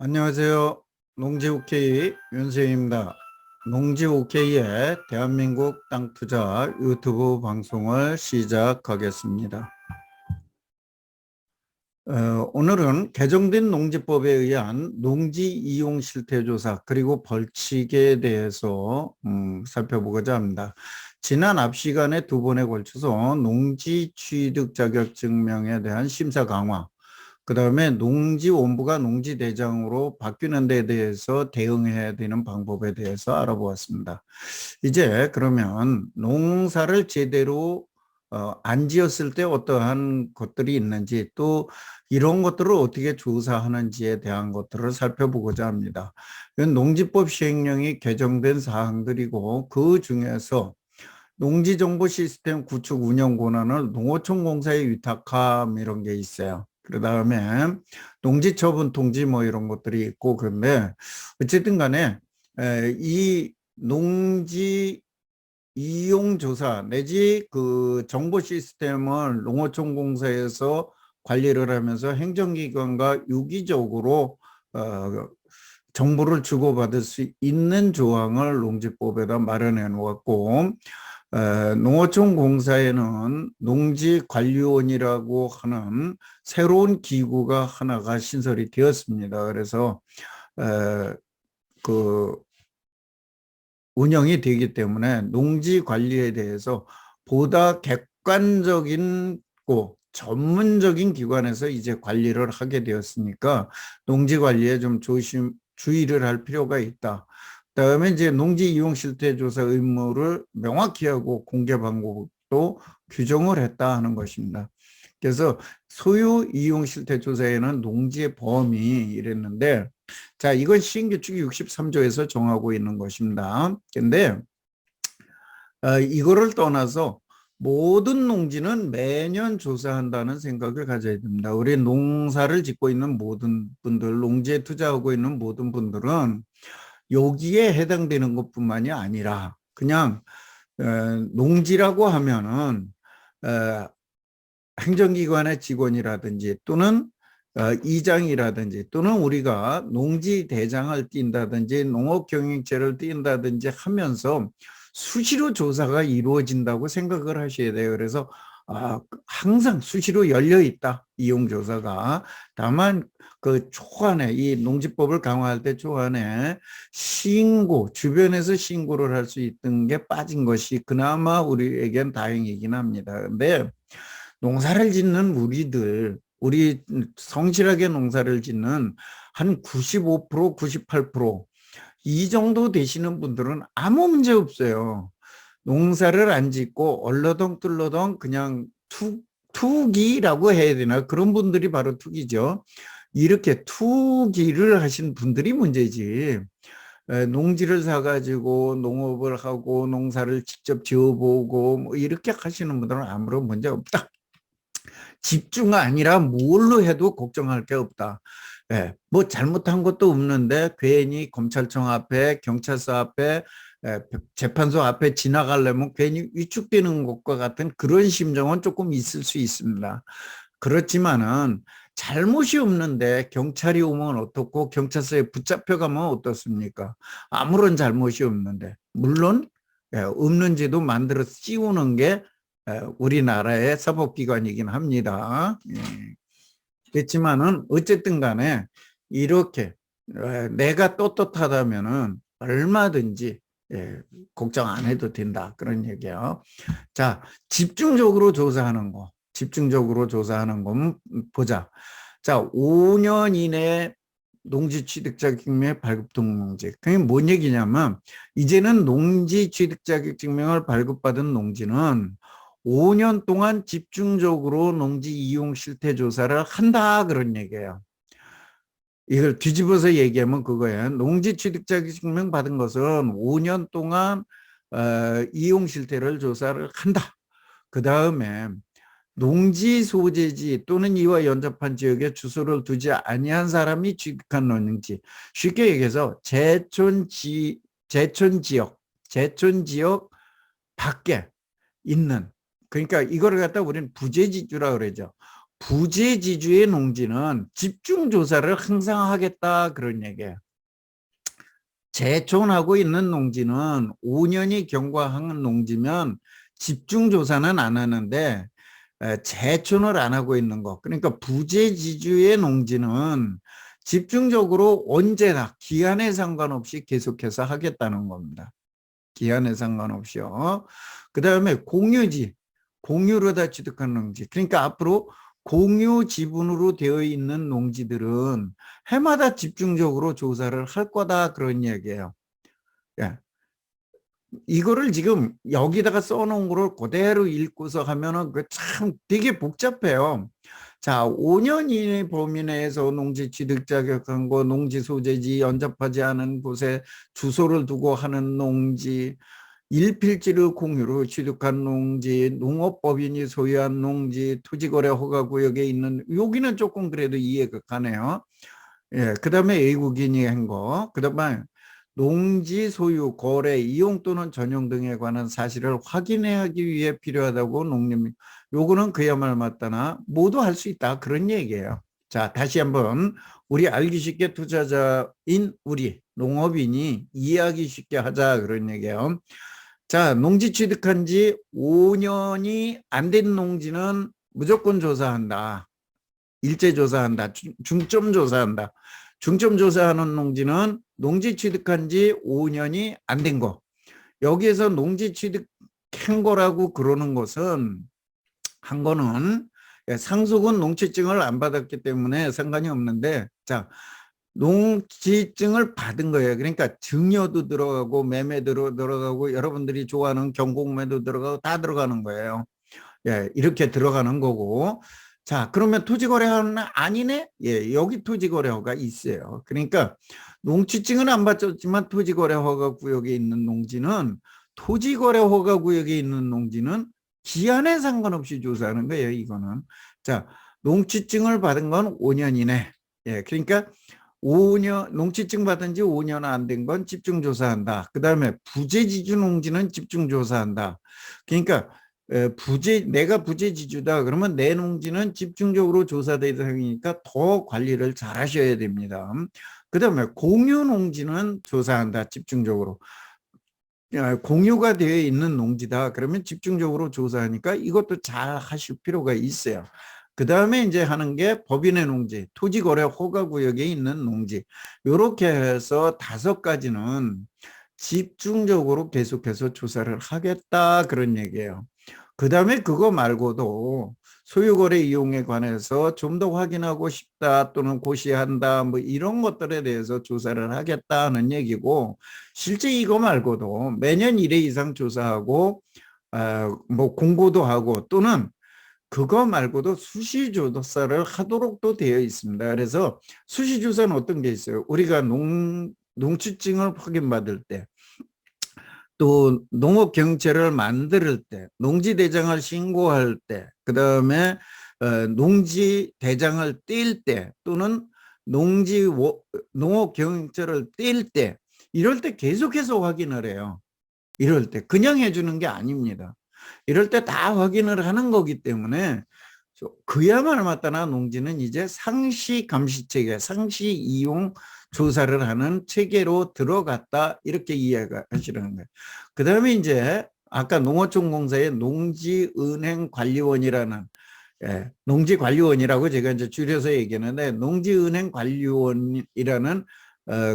안녕하세요. 농지오케이 윤세입니다. 농지오케이의 대한민국 땅 투자 유튜브 방송을 시작하겠습니다. 오늘은 개정된 농지법에 의한 농지 이용 실태 조사 그리고 벌칙에 대해서 살펴보고자 합니다. 지난 앞 시간에 두 번에 걸쳐서 농지 취득 자격 증명에 대한 심사 강화, 그 다음에 농지원부가 농지대장으로 바뀌는 데 대해서 대응해야 되는 방법에 대해서 알아보았습니다. 이제 그러면 농사를 제대로 안 지었을 때 어떠한 것들이 있는지, 또 이런 것들을 어떻게 조사하는지에 대한 것들을 살펴보고자 합니다. 농지법 시행령이 개정된 사항들이고, 그 중에서 농지정보 시스템 구축 운영 권한을 농어촌 공사에 위탁함, 이런 게 있어요. 그 다음에 농지처분 통지 뭐 이런 것들이 있고, 그런데 어쨌든 간에 이 농지 이용조사 내지 그 정보 시스템을 농어촌 공사에서 관리를 하면서 행정기관과 유기적으로 정보를 주고받을 수 있는 조항을 농지법에다 마련해 놓았고, 농어촌 공사에는 농지관리원이라고 하는 새로운 기구가 하나가 신설이 되었습니다. 그래서 그 운영이 되기 때문에 농지 관리에 대해서 보다 객관적인 전문적인 기관에서 이제 관리를 하게 되었으니까 농지 관리에 좀 주의를 할 필요가 있다. 그다음에 이제 농지 이용 실태 조사 의무를 명확히 하고 공개 방법도 규정을 했다 하는 것입니다. 그래서 소유 이용 실태 조사에는 농지의 범위 이랬는데, 자, 이건 시행규칙 63조에서 정하고 있는 것입니다. 근데 이거를 떠나서 모든 농지는 매년 조사한다는 생각을 가져야 됩니다. 우리 농사를 짓고 있는 모든 분들, 농지에 투자하고 있는 모든 분들은 여기에 해당되는 것뿐만이 아니라 그냥 농지라고 하면은 행정기관의 직원이라든지 또는 이장이라든지 또는 우리가 농지대장을 띈다든지 농업경영체를 띈다든지 하면서 수시로 조사가 이루어진다고 생각을 하셔야 돼요. 그래서 항상 수시로 열려 있다, 이용조사가. 다만 그 초안에, 이 농지법을 강화할 때 초안에 주변에서 신고를 할 수 있던 게 빠진 것이 그나마 우리에겐 다행이긴 합니다. 근데 농사를 짓는 우리 성실하게 농사를 짓는 한 95%, 98%이 정도 되시는 분들은 아무 문제 없어요. 농사를 안 짓고 얼러덩 그냥 투기라고 해야 되나? 그런 분들이 바로 투기죠. 이렇게 투기를 하신 분들이 문제지. 농지를 사가지고 농업을 하고 농사를 직접 지어보고 뭐 이렇게 하시는 분들은 아무런 문제 없다. 집중 아니라 뭘로 해도 걱정할 게 없다. 예, 뭐 잘못한 것도 없는데 괜히 검찰청 앞에, 경찰서 앞에, 재판소 앞에 지나가려면 괜히 위축되는 것과 같은 그런 심정은 조금 있을 수 있습니다. 그렇지만은 잘못이 없는데 경찰이 오면 어떻고 경찰서에 붙잡혀가면 어떻습니까? 아무런 잘못이 없는데. 물론 없는지도 만들어 씌우는 게 우리나라의 사법기관이긴 합니다. 그렇지만은 어쨌든 간에 이렇게 내가 떳떳하다면은 얼마든지 걱정 안 해도 된다, 그런 얘기예요. 자, 집중적으로 조사하는 거 보자. 자, 5년 이내 농지 취득 자격증명의 발급 등록농지. 그게 뭔 얘기냐면 이제는 농지 취득 자격증명을 발급받은 농지는 5년 동안 집중적으로 농지 이용 실태 조사를 한다, 그런 얘기예요. 이걸 뒤집어서 얘기하면 그거예요. 농지 취득 자격증명 받은 것은 5년 동안 이용 실태를 조사를 한다. 그 다음에 농지 소재지 또는 이와 연접한 지역에 주소를 두지 아니한 사람이 취득한 농지, 쉽게 얘기해서 제촌 지역 밖에 있는, 그러니까 이거를 갖다 우리는 부재지주라 그러죠. 부재지주의 농지는 집중 조사를 항상 하겠다 그런 얘기예요. 재촌하고 있는 농지는 5년이 경과한 농지면 집중 조사는 안 하는데 재촌을 안 하고 있는 거. 그러니까 부재지주의 농지는 집중적으로 언제나 기한에 상관없이 계속해서 하겠다는 겁니다. 기한에 상관없이요. 그 다음에 공유지, 공유로 다 취득한 농지. 그러니까 앞으로 공유 지분으로 되어 있는 농지들은 해마다 집중적으로 조사를 할 거다 그런 얘기예요. 예. 이거를 지금 여기다가 써놓은 거를 그대로 읽고서 하면은 그 참 되게 복잡해요. 자, 5년 이내 범위 내에서 농지 취득 자격한 거, 농지 소재지 연접하지 않은 곳에 주소를 두고 하는 농지, 일필지를 공유로 취득한 농지, 농업법인이 소유한 농지, 토지거래 허가구역에 있는, 여기는 조금 그래도 이해가 가네요. 예, 그 다음에 외국인이 한 거, 그 다음에 농지 소유, 거래, 이용 또는 전용 등에 관한 사실을 확인하기 위해 필요하다고 농림, 요거는 그야말로 맞다나 모두 할 수 있다 그런 얘기예요. 자, 다시 한번 우리 알기 쉽게 투자자인 우리 농업인이 이해하기 쉽게 하자 그런 얘기예요. 자, 농지 취득한 지 5년이 안 된 농지는 무조건 조사한다. 일제 조사한다. 중점 조사한다. 중점 조사하는 농지는 농지 취득한 지 5년이 안 된 거. 여기에서 농지 취득한 거라고 그러는 것은 한 거는 상속은 농지증을 안 받았기 때문에 상관이 없는데, 자, 농지증을 받은 거예요. 그러니까 증여도 들어가고 매매도 들어가고 여러분들이 좋아하는 경공매도 들어가고 다 들어가는 거예요. 예, 이렇게 들어가는 거고. 자, 그러면 토지거래허는 아니네? 예, 여기 토지거래허가 있어요. 그러니까 농지증은 안 받았지만 토지거래허가 구역에 있는 농지는, 토지거래허가 구역에 있는 농지는 기한에 상관없이 조사하는 거예요, 이거는. 자, 농지증을 받은 건 5년 이내. 예, 그러니까 5년, 농지증 받은 지 5년 안 된 건 집중조사한다. 그 다음에 부재지주 농지는 집중조사한다. 그러니까 내가 부재지주다 그러면 내 농지는 집중적으로 조사 대상이니까 더 관리를 잘 하셔야 됩니다. 그 다음에 공유 농지는 조사한다 집중적으로. 공유가 되어 있는 농지다 그러면 집중적으로 조사하니까 이것도 잘 하실 필요가 있어요. 그 다음에 이제 하는 게 법인의 농지, 토지거래 허가구역에 있는 농지, 이렇게 해서 5가지는 집중적으로 계속해서 조사를 하겠다 그런 얘기예요. 그 다음에 그거 말고도 소유거래 이용에 관해서 좀 더 확인하고 싶다 또는 고시한다 뭐 이런 것들에 대해서 조사를 하겠다는 얘기고, 실제 이거 말고도 매년 1회 이상 조사하고 뭐 공고도 하고 또는 그거 말고도 수시조사를 하도록도 되어 있습니다. 그래서 수시조사는 어떤 게 있어요? 우리가 농지증을 확인받을 때, 또 농업경영체를 만들 때, 농지대장을 신고할 때, 그 다음에 농지대장을 뗄 때, 또는 농업경영체를 뗄 때, 이럴 때 계속해서 확인을 해요. 이럴 때 그냥 해주는 게 아닙니다. 이럴 때 다 확인을 하는 거기 때문에 그야말로 맞다나 농지는 이제 상시 감시 체계, 상시 이용 조사를 하는 체계로 들어갔다 이렇게 이해가 하시는 거예요. 그 다음에 이제 아까 농어촌공사의 농지은행관리원이라는, 농지관리원이라고 제가 이제 줄여서 얘기하는데, 농지은행관리원이라는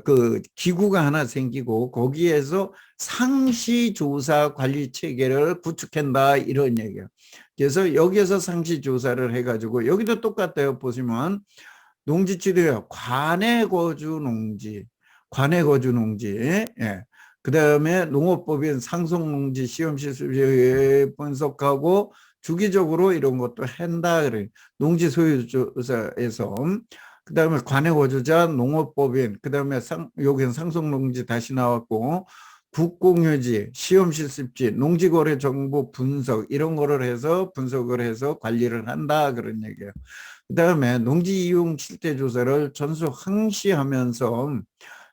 그 기구가 하나 생기고 거기에서 상시조사 관리 체계를 구축한다 이런 얘기예요. 그래서 여기에서 상시조사를 해가지고 여기도 똑같아요. 보시면 농지 취득 관내 거주 농지, 관내 거주 농지, 예. 그 다음에 농업법인 상속농지 시험실습 분석하고 주기적으로 이런 것도 한다 그래요. 농지 소유조사에서. 그 다음에 관내 거주자 농업법인, 그 다음에 여기는 상속농지 다시 나왔고, 국공유지, 시험실습지, 농지거래 정보 분석 이런 거를 해서 분석을 해서 관리를 한다 그런 얘기예요. 그 다음에 농지 이용 실태 조사를 전수 항시하면서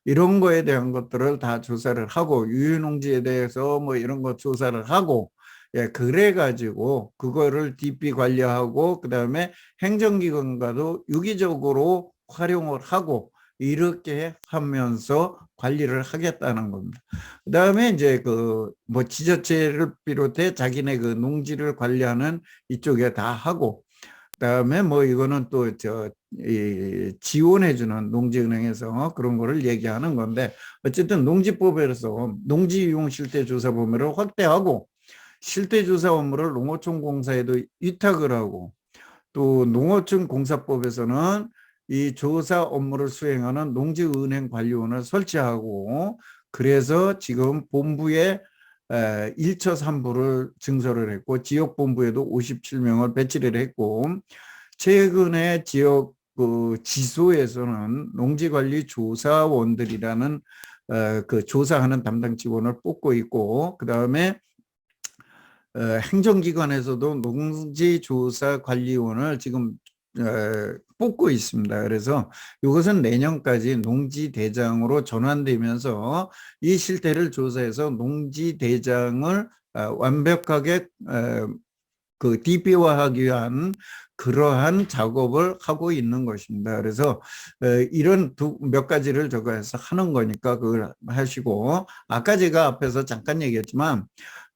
이런 거에 대한 것들을 다 조사를 하고, 유휴농지에 대해서 뭐 이런 거 조사를 하고, 예, 그래가지고 그거를 DP 관리하고 그다음에 행정기관과도 유기적으로 활용을 하고 이렇게 하면서 관리를 하겠다는 겁니다. 그다음에 이제 그 뭐 지자체를 비롯해 자기네 그 농지를 관리하는 이쪽에 다 하고 그다음에 뭐 이거는 또 지원해주는 농지은행에서 그런 거를 얘기하는 건데 어쨌든 농지법에서 농지 이용 실태 조사 범위를 확대하고 실태 조사 업무를 농어촌 공사에도 위탁을 하고 또 농어촌 공사법에서는 이 조사 업무를 수행하는 농지은행 관리원을 설치하고 그래서 지금 본부에 1처 3부를 증설을 했고 지역본부에도 57명을 배치를 했고 최근에 지역 그 지소에서는 농지관리 조사원들이라는 그 조사하는 담당 직원을 뽑고 있고 그다음에 행정기관에서도 농지조사관리원을 지금 뽑고 있습니다. 그래서 이것은 내년까지 농지대장으로 전환되면서 이 실태를 조사해서 농지대장을 완벽하게 그 DP화하기 위한 그러한 작업을 하고 있는 것입니다. 그래서 이런 몇 가지를 저거 해서 하는 거니까 그걸 하시고 아까 제가 앞에서 잠깐 얘기했지만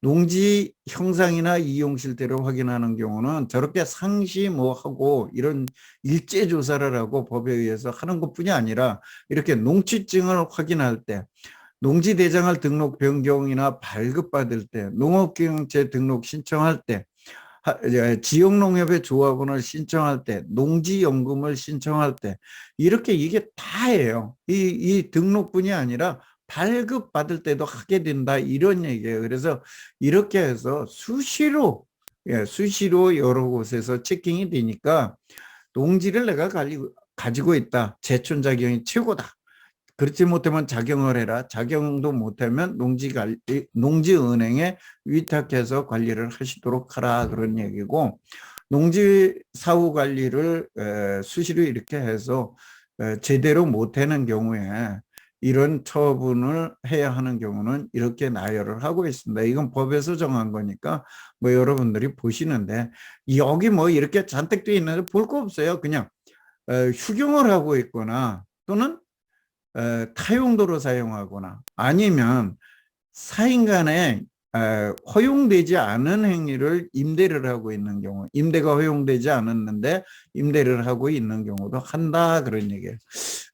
농지 형상이나 이용 실태를 확인하는 경우는 저렇게 상시 뭐 하고 이런 일제 조사를 하고 법에 의해서 하는 것뿐이 아니라 이렇게 농취증을 확인할 때 농지 대장을 등록 변경이나 발급받을 때 농업경영체 등록 신청할 때 지역농협의 조합원을 신청할 때 농지연금을 신청할 때 이렇게 이게 다예요. 이 등록뿐이 아니라 발급받을 때도 하게 된다 이런 얘기예요. 그래서 이렇게 해서 수시로 수시로 여러 곳에서 체킹이 되니까 농지를 내가 가지고 있다. 제촌자경이 최고다. 그렇지 못하면 자경을 해라. 자경도 못하면 농지은행에 위탁해서 관리를 하시도록 하라 그런 얘기고 농지 사후 관리를 수시로 이렇게 해서 제대로 못하는 경우에 이런 처분을 해야 하는 경우는 이렇게 나열을 하고 있습니다. 이건 법에서 정한 거니까 뭐 여러분들이 보시는데 여기 뭐 이렇게 잔뜩 돼 있는데 볼 거 없어요. 그냥 휴경을 하고 있거나 또는 타용도로 사용하거나 아니면 사인 간에 허용되지 않은 행위를 임대를 하고 있는 경우 임대가 허용되지 않았는데 임대를 하고 있는 경우도 한다 그런 얘기예요.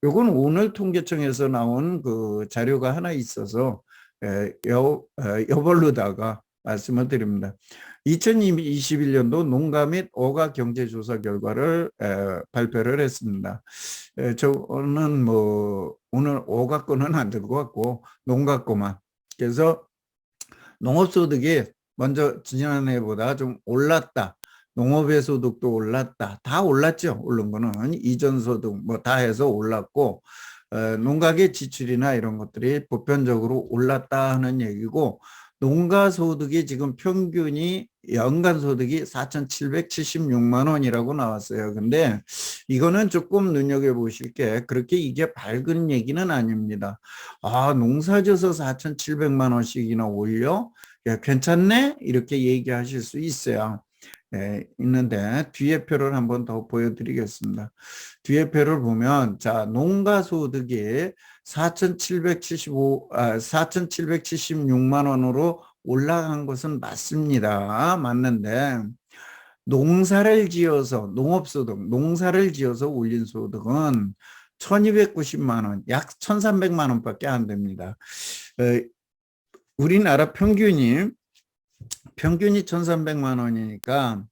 요건 오늘 통계청에서 나온 그 자료가 하나 있어서 여벌로다가 말씀을 드립니다. 2021년도 농가 및 어가 경제조사 결과를 발표를 했습니다. 저는 뭐 오늘 어가 거는 안 들고 왔고 농가 거만. 그래서 농업소득이 먼저 지난해보다 좀 올랐다. 농업의 소득도 올랐다. 다 올랐죠. 오른 거는 이전 소득 뭐 다 해서 올랐고 농가계 지출이나 이런 것들이 보편적으로 올랐다 하는 얘기고 농가 소득이 지금 평균이 연간 소득이 4,776만 원이라고 나왔어요. 근데 이거는 조금 눈여겨보실 게 그렇게 이게 밝은 얘기는 아닙니다. 아, 농사져서 4,700만 원씩이나 올려? 야, 괜찮네? 이렇게 얘기하실 수 있어요. 있는데 뒤에 표를 한번 더 보여드리겠습니다. 뒤에 표를 보면 자 농가 소득이 4,776만 원으로 올라간 것은 맞습니다. 맞는데 농사를 지어서 농업소득 농사를 지어서 올린 소득은 1,290만 원, 약 1,300만 원밖에 안 됩니다. 우리나라 평균이 1,300만 원이니까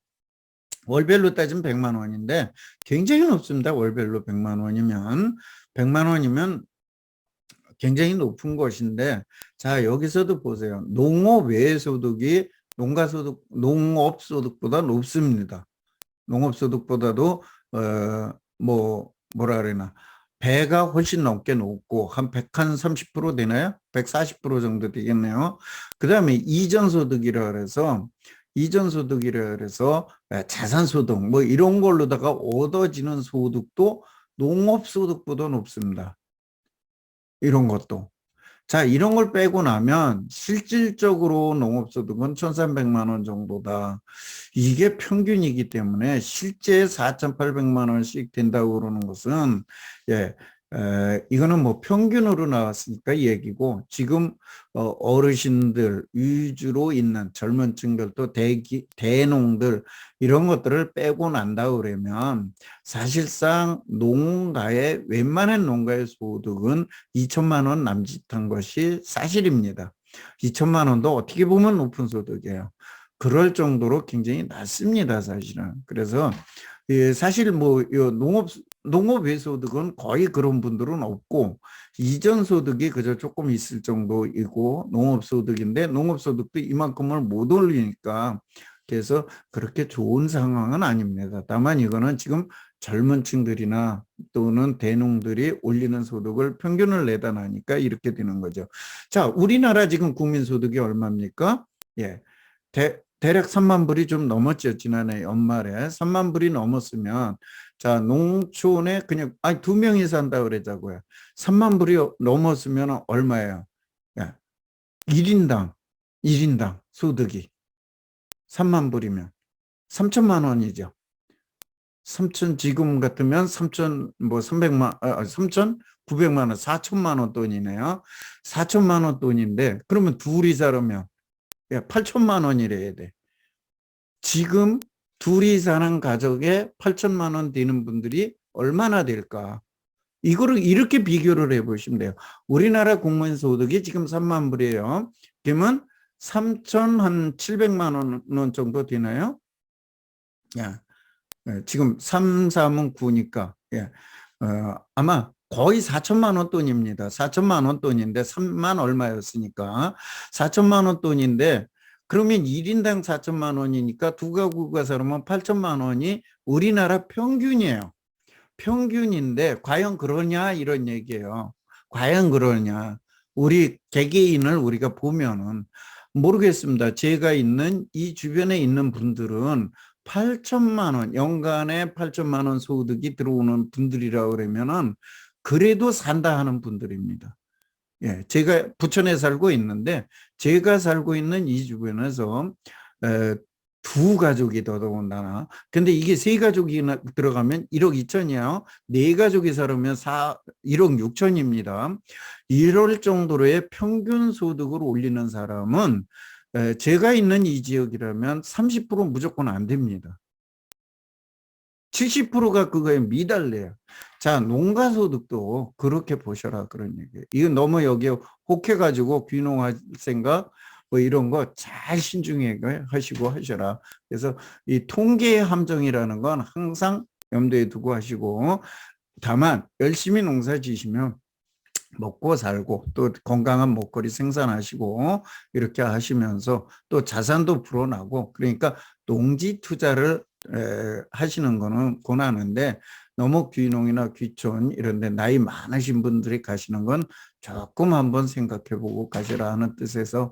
월별로 따지면 100만 원인데 굉장히 높습니다. 월별로 100만 원이면 100만 원이면 굉장히 높은 것인데 자 여기서도 보세요. 농업 외의 소득이 농업 소득보다 높습니다. 농업 소득보다도 뭐라 그러나 배가 훨씬 넘게 높고 한 130% 되나요? 140% 정도 되겠네요. 그다음에 이전 소득이라 그래서 자산소득 뭐 이런 걸로다가 얻어지는 소득도 농업소득보다 높습니다. 이런 것도. 자, 이런 걸 빼고 나면 실질적으로 농업소득은 1,300만 원 정도다. 이게 평균이기 때문에 실제 4,800만 원씩 된다고 그러는 것은 예, 이거는 뭐 평균으로 나왔으니까 이 얘기고 지금 어르신들 위주로 있는 젊은 층들도 대농들 이런 것들을 빼고 난다 그러면 사실상 농가의 웬만한 농가의 소득은 2천만 원 남짓한 것이 사실입니다. 2천만 원도 어떻게 보면 높은 소득이에요. 그럴 정도로 굉장히 낮습니다, 사실은. 그래서 사실 뭐 농업 외소득은 거의 그런 분들은 없고 이전 소득이 그저 조금 있을 정도이고 농업 소득인데 농업 소득도 이만큼을 못 올리니까 그래서 그렇게 좋은 상황은 아닙니다. 다만 이거는 지금 젊은 층들이나 또는 대농들이 올리는 소득을 평균을 내다 나니까 이렇게 되는 거죠. 자, 우리나라 지금 국민소득이 얼마입니까? 예. 대략 3만 불이 좀 넘었죠. 지난해 연말에 3만 불이 넘었으면 자, 농촌에 그냥 아니 2명이 산다 그러자고요. 3만 불이 넘었으면 얼마예요? 예. 1인당 소득이 3만 불이면 3천만 원이죠. 3천 지금 같으면 3천 뭐 300만 3,900만 원, 4천만 원 돈이네요. 4천만 원 돈인데 그러면 둘이 살으면 8천만 원이래야 돼. 지금 둘이 사는 가족에 8천만 원 되는 분들이 얼마나 될까? 이거를 이렇게 비교를 해보시면 돼요. 우리나라 국민 소득이 지금 3만 불이에요. 그러면 3,700만 원 정도 되나요? 야, 지금 3, 3은 9니까 아마 거의 4천만 원 돈입니다. 4천만 원 돈인데 3만 얼마였으니까 4천만 원 돈인데 그러면 1인당 4천만 원이니까 두 가구가 살면 8천만 원이 우리나라 평균이에요. 평균인데 과연 그러냐 이런 얘기예요. 과연 그러냐. 우리 개개인을 우리가 보면은 모르겠습니다. 제가 있는 이 주변에 있는 분들은 8천만 원, 연간에 8천만 원 소득이 들어오는 분들이라 그러면은 그래도 산다 하는 분들입니다. 예, 제가 부천에 살고 있는데 제가 살고 있는 이 주변에서 두 가족이 더더군다나 근데 이게 세 가족이 들어가면 1억 2천이에요. 네 가족이 살으면 1억 6천입니다. 이럴 정도로의 평균 소득을 올리는 사람은 제가 있는 이 지역이라면 30% 무조건 안 됩니다. 70%가 그거에 미달래요. 자, 농가소득도 그렇게 보셔라 그런 얘기예요. 이건 너무 여기에 혹해가지고 귀농할 생각 뭐 이런 거 잘 신중히 하시고 하셔라. 그래서 이 통계의 함정이라는 건 항상 염두에 두고 하시고 다만 열심히 농사 지시면 먹고 살고 또 건강한 먹거리 생산하시고 이렇게 하시면서 또 자산도 불어나고 그러니까 농지 투자를 하시는 거는 권하는데 너무 귀농이나 귀촌 이런 데 나이 많으신 분들이 가시는 건 조금 한번 생각해 보고 가시라 하는 뜻에서